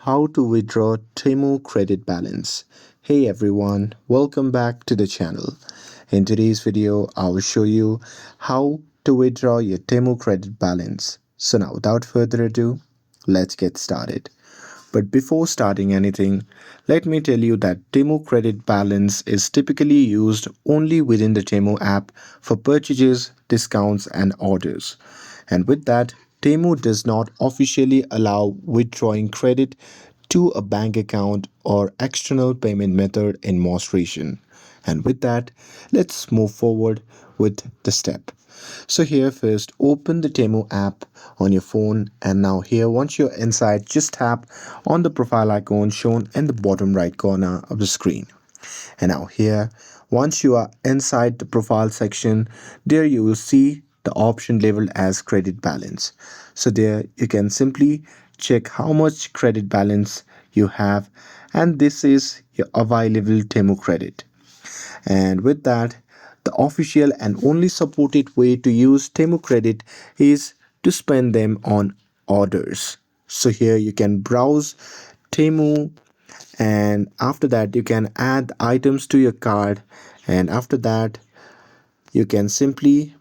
How to withdraw Temu credit balance. Hey everyone, welcome back to the channel. In today's video, I will show you how to withdraw your Temu credit balance. So now without further ado, let's get started. But before starting anything, let me tell you that Temu credit balance is typically used only within the Temu app for purchases, discounts, and orders. And with that, Temu does not officially allow withdrawing credit to a bank account or external payment method in most regions. And with that, let's move forward with the step. So here first open the Temu app on your phone, and now here once you're inside, just tap on the profile icon shown in the bottom right corner of the screen. And now here once you are inside the profile section, there you will see the option labeled as credit balance. So there you can simply check how much credit balance you have, and this is your available Temu credit. And with that, the official and only supported way to use Temu credit is to spend them on orders. So here you can browse Temu, and after that you can add items to your cart, and after that you can simply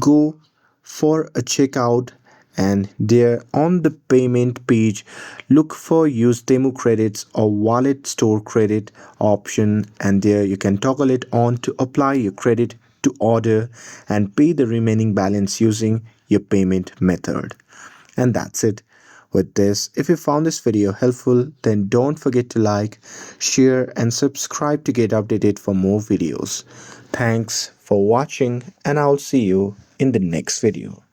go for a checkout, and there on the payment page look for use Temu credits or wallet store credit option, and there you can toggle it on to apply your credit to order and pay the remaining balance using your payment method. And that's it with this. If you found this video helpful, then don't forget to like, share, and subscribe to get updated for more videos. Thanks for watching, and I'll see you in the next video.